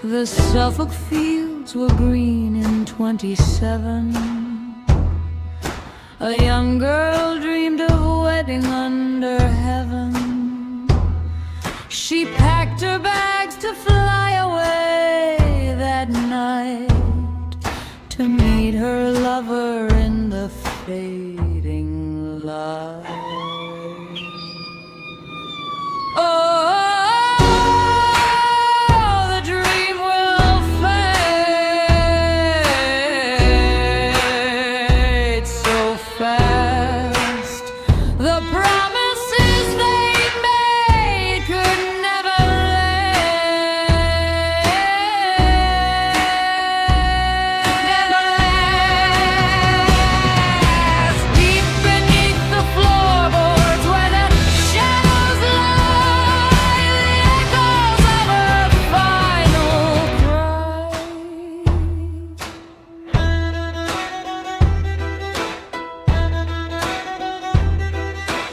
The Suffolk fields were green in 27. A young girl dreamed of wedding under heaven. She packed her bags to fly away that night to meet her lover in the fading light. Oh, the dream will fade so fast. The promises they made could never last. Deep beneath the floorboards where the shadows lie, the echoes of her final cry.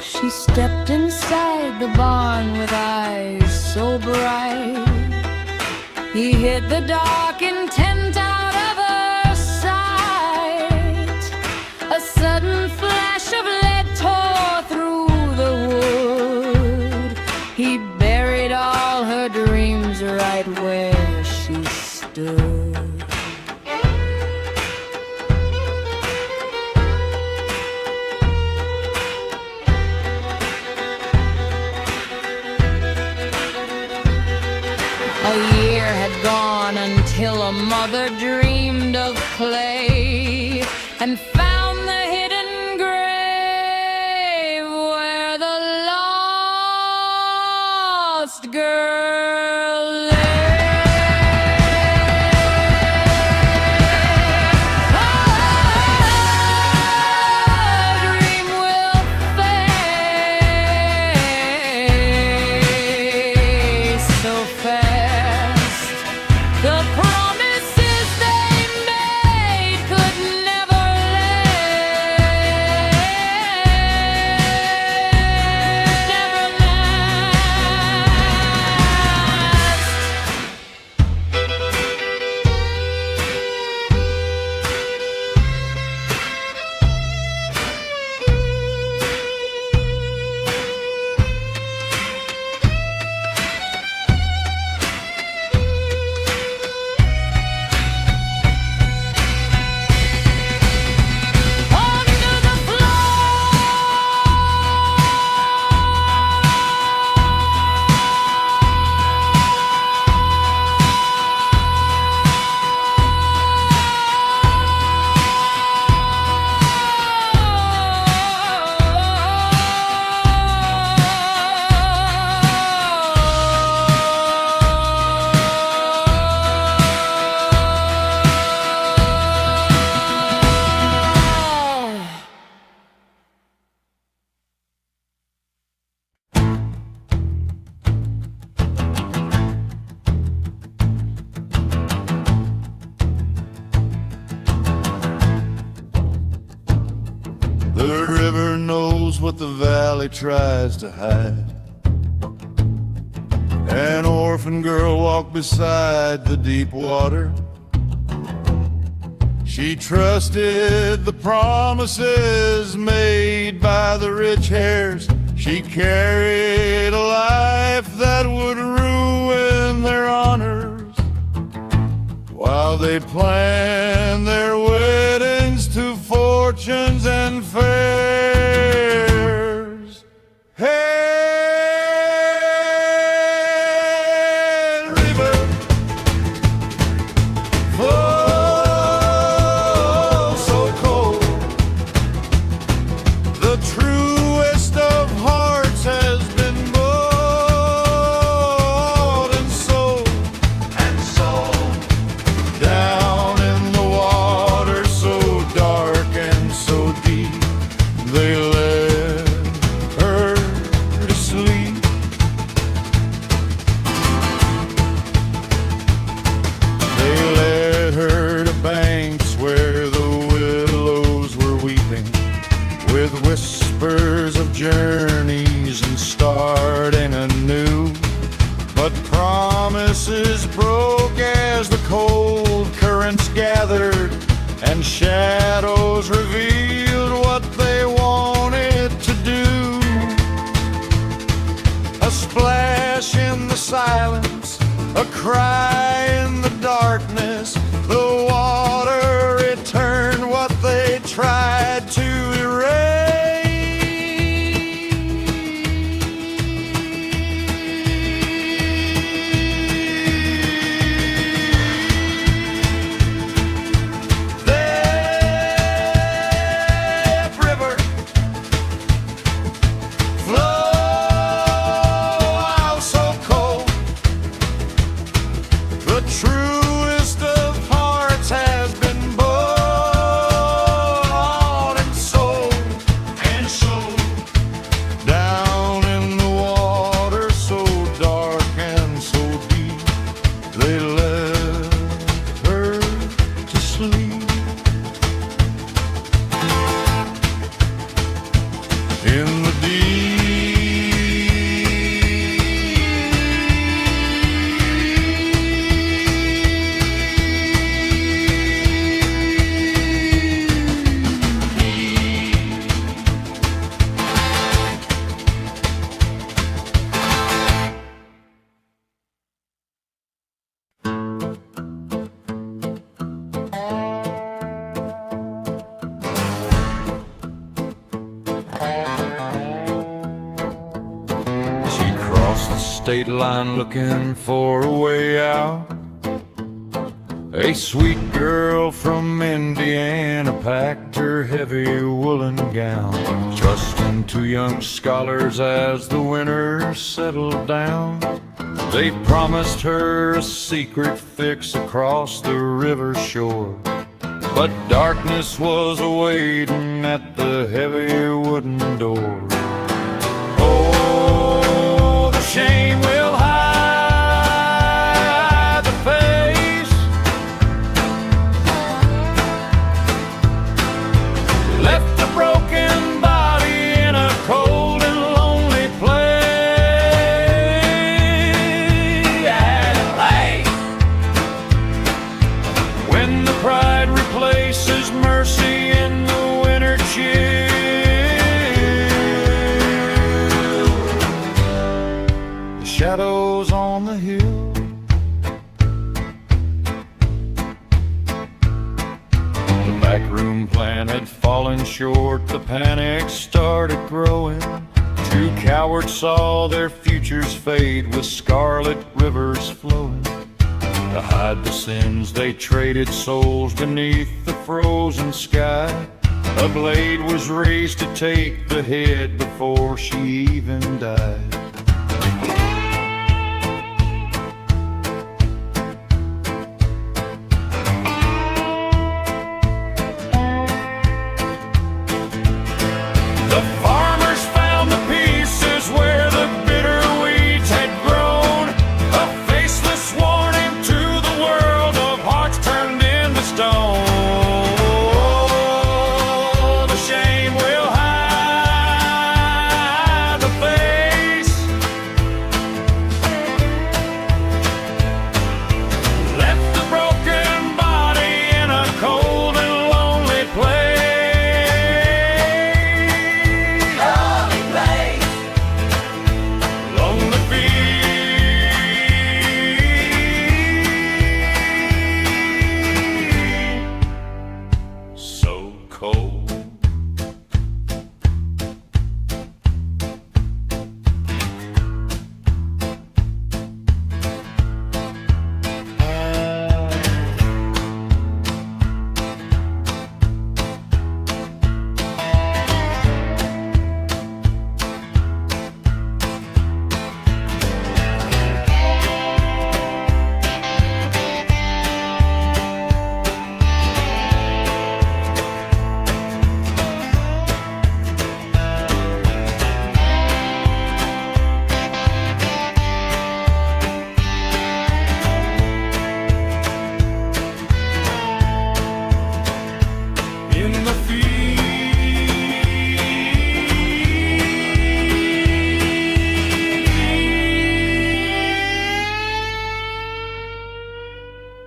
She stepped inside the barn with eyes so bright. He hid the dark intent out of her sight. A sudden flash of lead tore through the wood. He buried all her dreams right where she stood. A year had gone until a mother dreamed of clay and found the hidden grave where the lost girl lay. Our dream will fade so fast. The promises they made could never last. Never Under the The river knows what the valley tries to hide. An orphan girl walked beside the deep water. She trusted the promises made by the rich heirs. She carried a life that would ruin their honors, while they planned their weddings to fortunes and fairs. Hey, river, flow so cold. The truest of hearts has been bought and sold down in the water so dark and so deep. They led her to sleep. They led her to banks where the willows were weeping, with whispers of journeys and starting anew, but promises broken silence, a cry in the darkness. The water returned what they tried to erase. State line looking for a way out. A sweet girl from Indiana packed her heavy woolen gown, trusting to young scholars as the winter settled down. They promised her a secret fix across the river shore, but darkness was awaiting at the heavy wooden door. Oh, the shame will hide the face, left a broken body in a cold and lonely place. At last, when the pride replaces mercy in the winter chill, shadows on the hill. The backroom plan had fallen short, the panic started growing. Two cowards saw their futures fade with scarlet rivers flowing. To hide the sins they traded souls beneath the frozen sky. A blade was raised to take the head before she even died.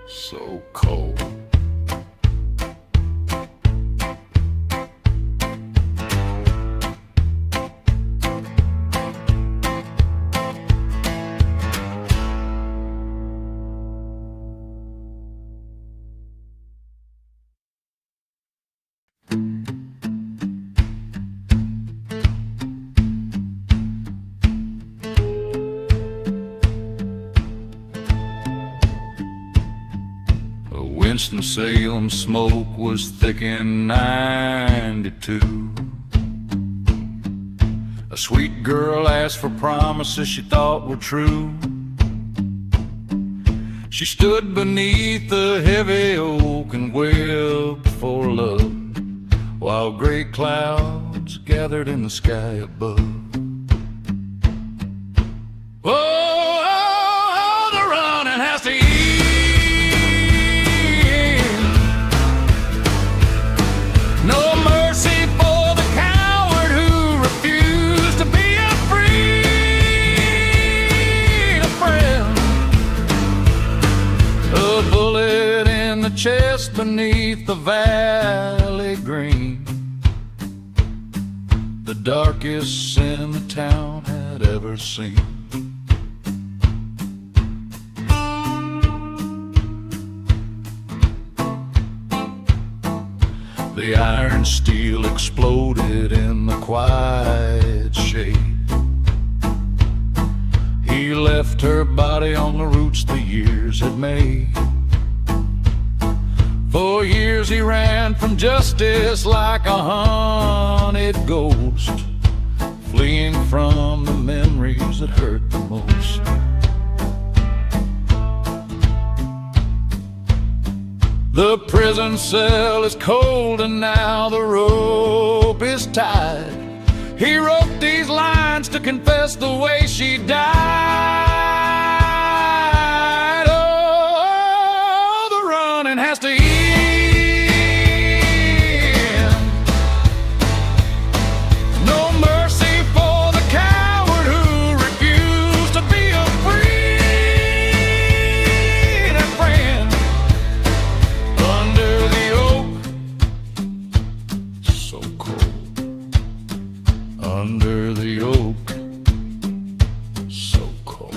So cold. Winston-Salem smoke was thick in '92. A sweet girl asked for promises she thought were true. She stood beneath the heavy oak and wept for love, while gray clouds gathered in the sky above. Oh, the running has to end. No mercy for the coward who refused to be a freedom friend. A bullet in the chest beneath the valley green, the darkest sin the town had ever seen. The iron steel exploded in the quiet shade. He left her body on the roots the years had made. For years he ran from justice like a hunted ghost, fleeing from the memories that hurt the most. The prison cell is cold and now the rope is tied. He wrote these lines to confess the way she died. Oh, the running has to end. No mercy for the coward who refused to be a freedom friend. Under the oak, so cold. Under the oak, so cold.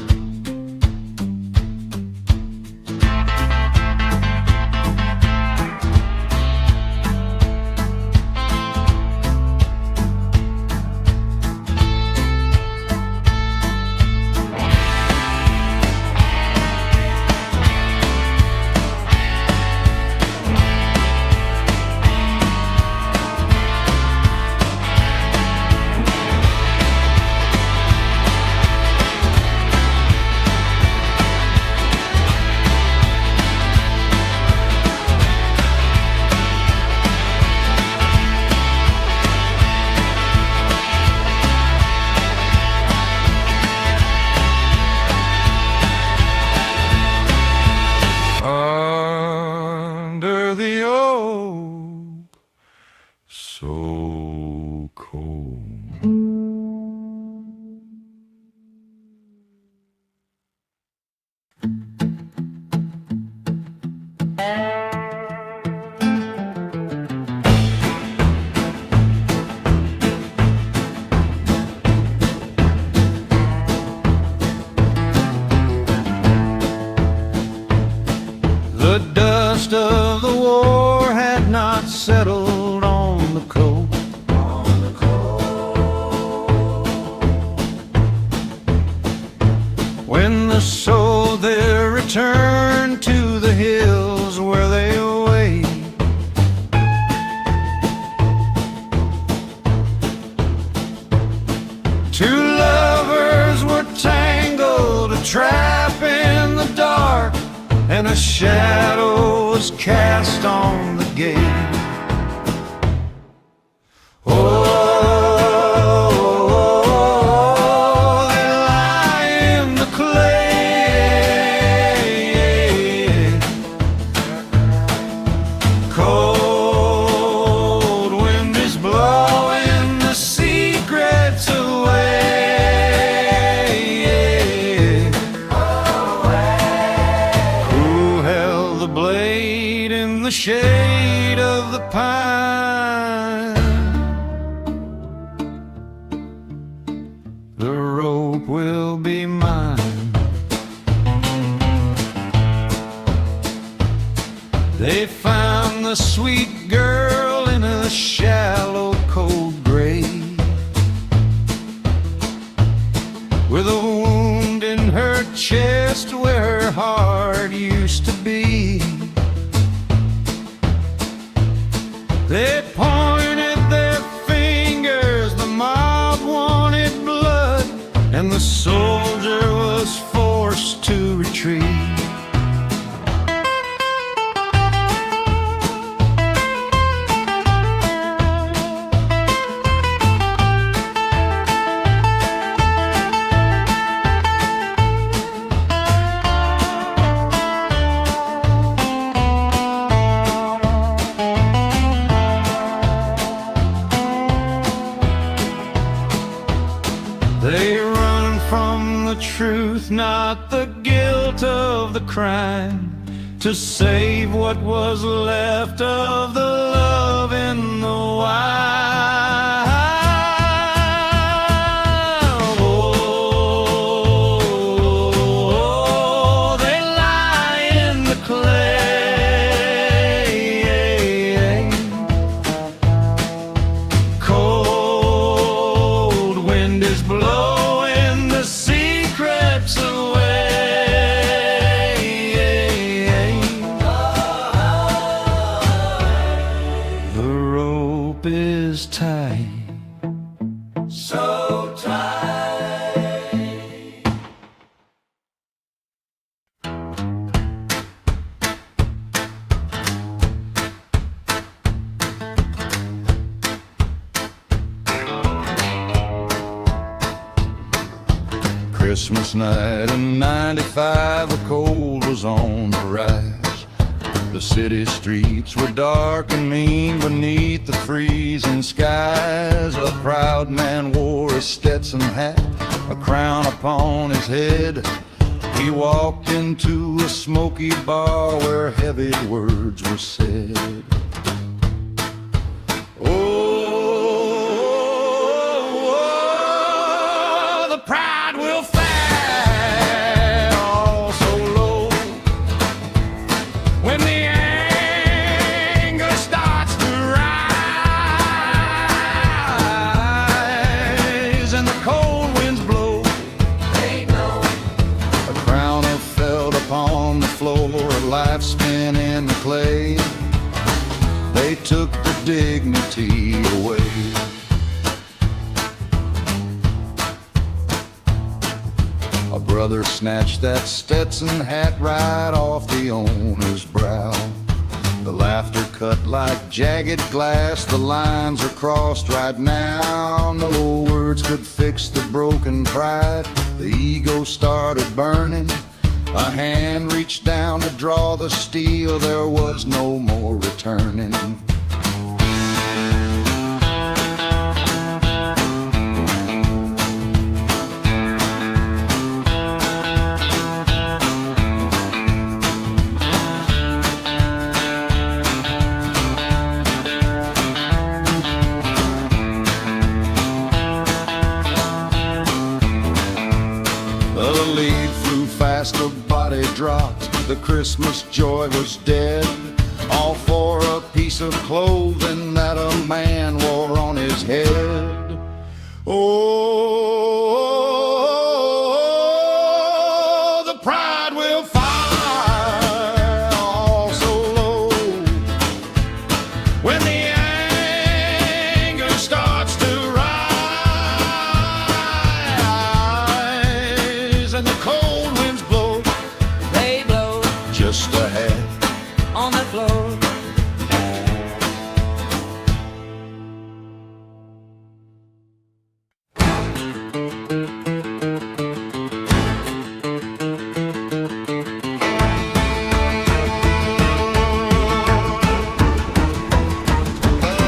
Under the oak, so cold. The dust of the war had not settled on the coast. When the soul there returned to the hills where they await, two lovers were tangled, a trap in the dark, and a shadow was cast on the gate. Oh, they lie in the clay. Cold wind is blowing the secrets away. Who held the blade in the shade of the pine? The rope will be mine. They found the sweet girl in a shallow, cold grave, with a wound in her chest where her heart used to be. They pointed their fingers, the mob wanted blood, and the soldier was forced to retreat. They run from the truth, not the guilt of the crime, to save what was left of the love in the wild. Oh, they lie in the clay. Cold wind is blowing the secrets away. The rope is tight, so tight. Christmas night in '95, the cold was on the rise. The city streets were dark and mean beneath the freezing skies. A proud man wore a Stetson hat, a crown upon his head. He walked into a smoky bar where heavy words were said. Oh, the pride will fall so low when the anger starts to rise and the cold winds blow. They blow. A crown of felt upon the floor, a life spent in the clay. They took the dignity away. A brother snatched that Stetson hat right off the owner's brow. The laughter cut like jagged glass, the lines are crossed right now. No words could fix the broken pride, the ego started burning. A hand reached down to draw the steel, there was no more returning. The lead flew fast, the body dropped, the Christmas joy was dead. All for a piece of clothing that a man wore on his head. Oh, the pride will fall so low when the anger starts to rise and the cold winds blow. They blow Just a hat on the floor.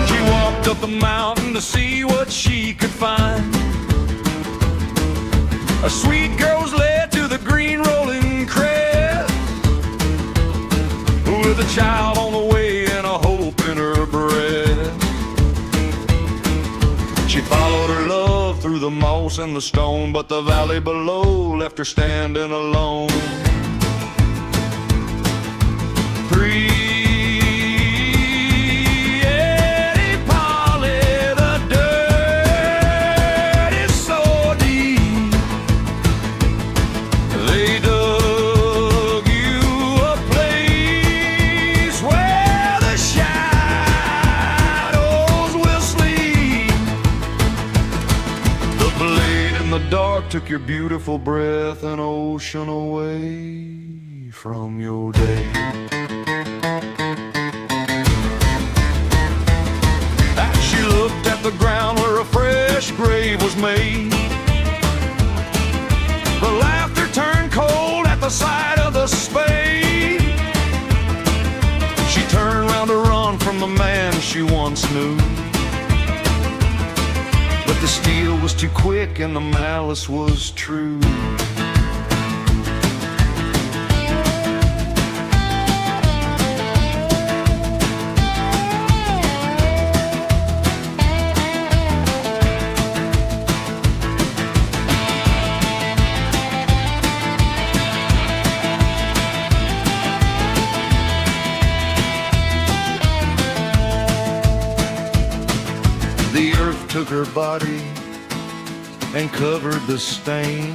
She walked up a mountain to see what she could find. A sweet girl's led to the green rolling crest, with a child on the way and a hope in her breast. She followed her love through the moss and the stone, but the valley below left her standing alone. Pretty Polly, the dirt is so deep. They dug you a place where the shadow took your beautiful breath, an ocean away from your day. As she looked at the ground where a fresh grave was made, the laughter turned cold at the sight of the spade. She turned round to run from the man she once knew, but the steel was too quick and the malice was true. The earth took her body and covered the stain,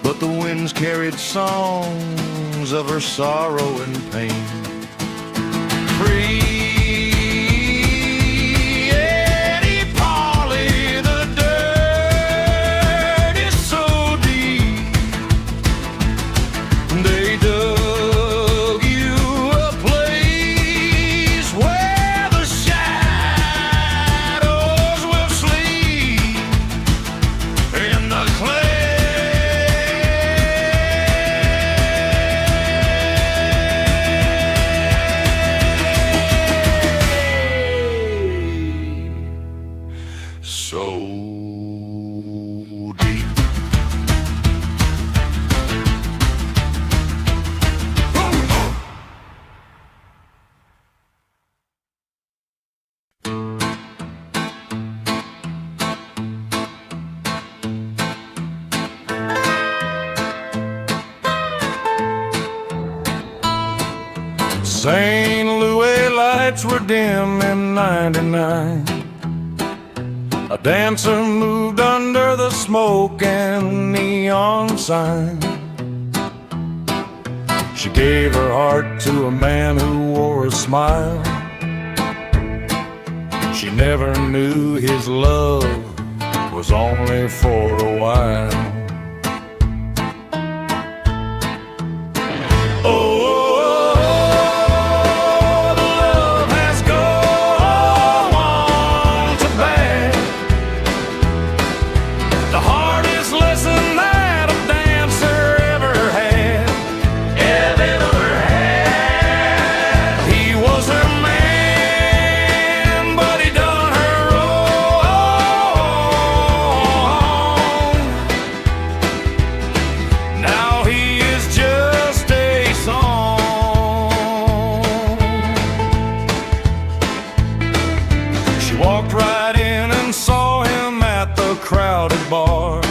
but the winds carried songs of her sorrow and pain. Free Eddie Polly, the dirt is so deep, they dug you a place where the shadows will sleep in the clay so deep. St. Louis lights were dim in '99. A dancer moved under the smoke and neon sign. She gave her heart to a man who wore a smile. She never knew his love was only for a while. Walked right in and saw him at the crowded bar.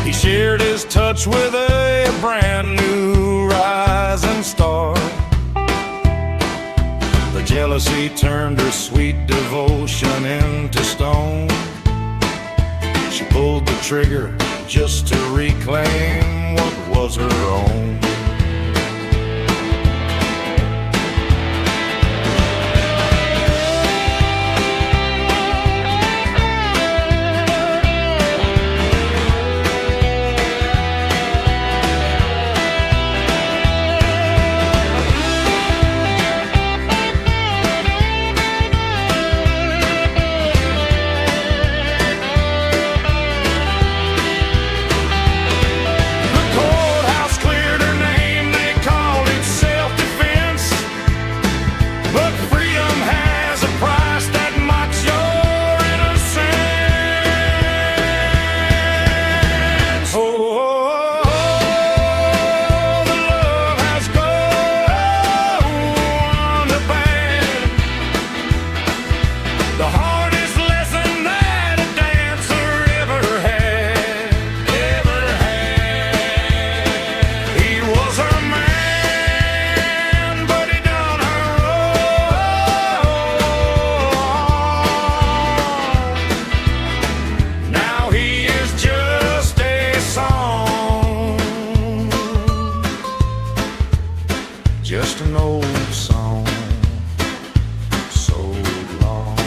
He shared his touch with a brand new rising star. The jealousy turned her sweet devotion into stone. She pulled the trigger just to reclaim what was her own. Just an old song, so long.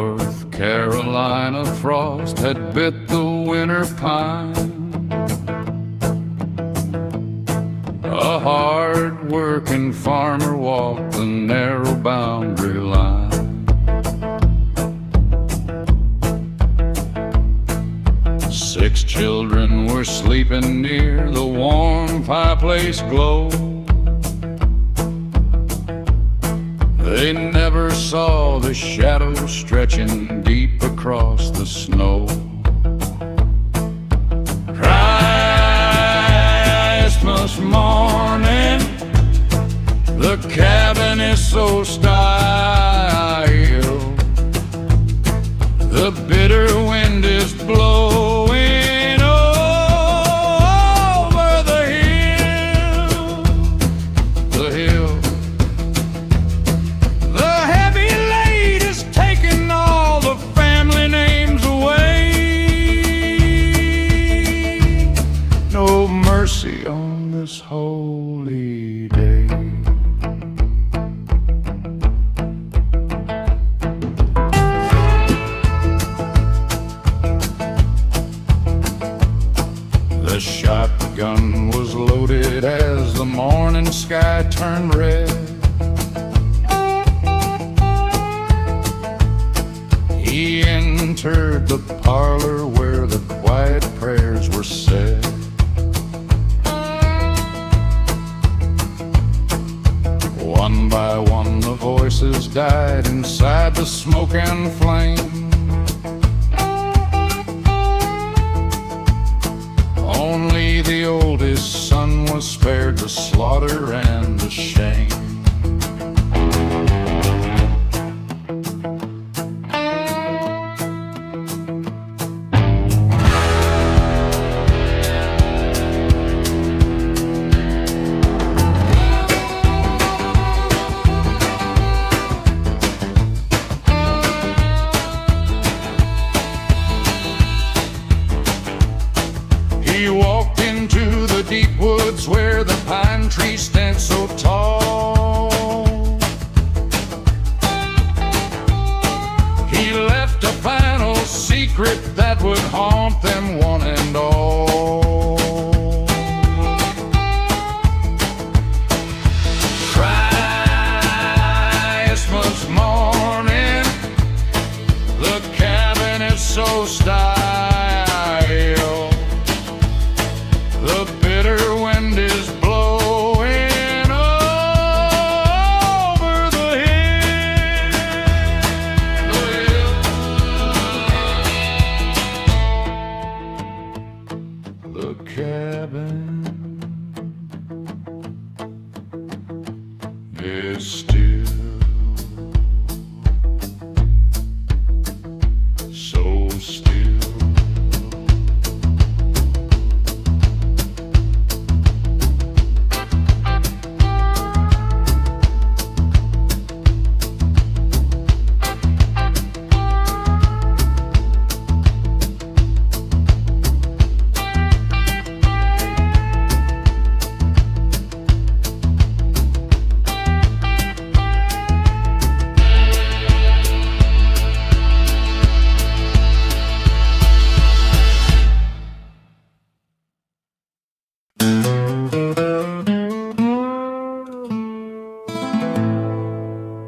North Carolina frost had bit the winter pine. A hard-working farmer walked the narrow boundary line. 6 children were sleeping near the warm fireplace glow. They never saw the shadow stretching deep across the snow. Christmas morning, the cabin is so stale. The bitter wind is blowing over the hill, the hill. The heavy load is taking all the family names away. No mercy on this holy day. The shotgun was loaded as the morning sky turned red. He entered the parlor where the quiet prayers were said. One by one the voices died inside the smoke and flame. Only the oldest son was spared the slaughter and the shame. He walked into the deep woods where the pine trees stand so tall. He left a final secret that would haunt them one and all. Christmas morning, the cabin is so style. The bitter wind is blowing over the hill, the cabin is still so still.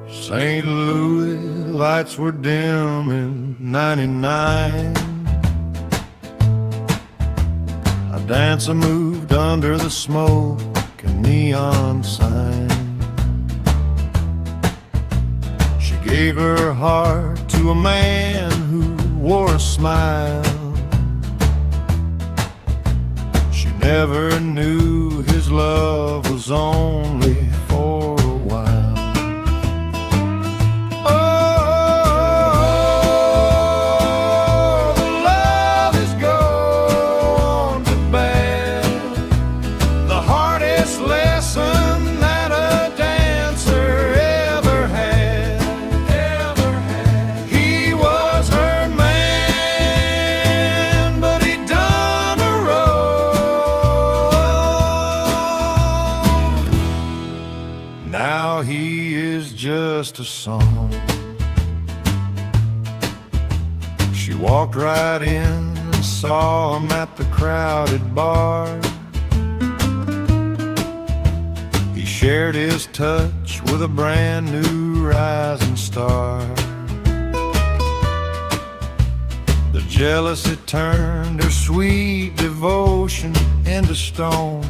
St. Louis lights were dim in '99. A dancer moved under the smoke and neon sign. She gave her heart to a man who wore a smile. She never knew his love was only for a while. Now he is just a song. She walked right in and saw him at the crowded bar. He shared his touch with a brand new rising star. The jealousy turned her sweet devotion into stone.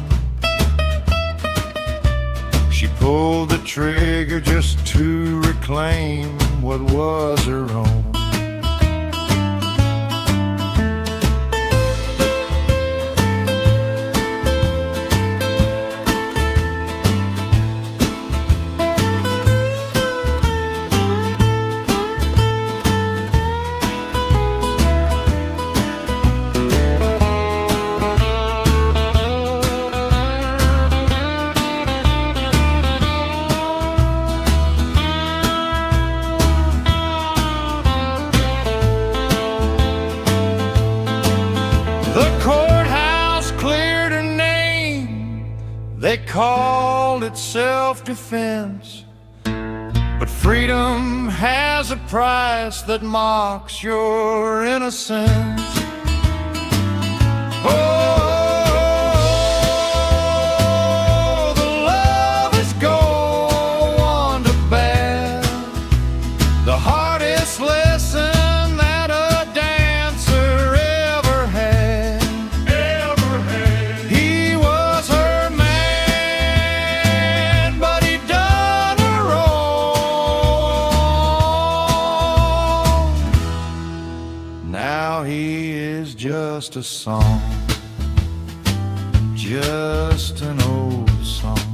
She pulled the trigger just to reclaim what was her own. They called it self-defense, but freedom has a price that mocks your innocence. Oh, the lovers go on to bear the hardest lesson that a dancer ever had. He was her man, but he done her wrong. Now he is just a song, just an old song.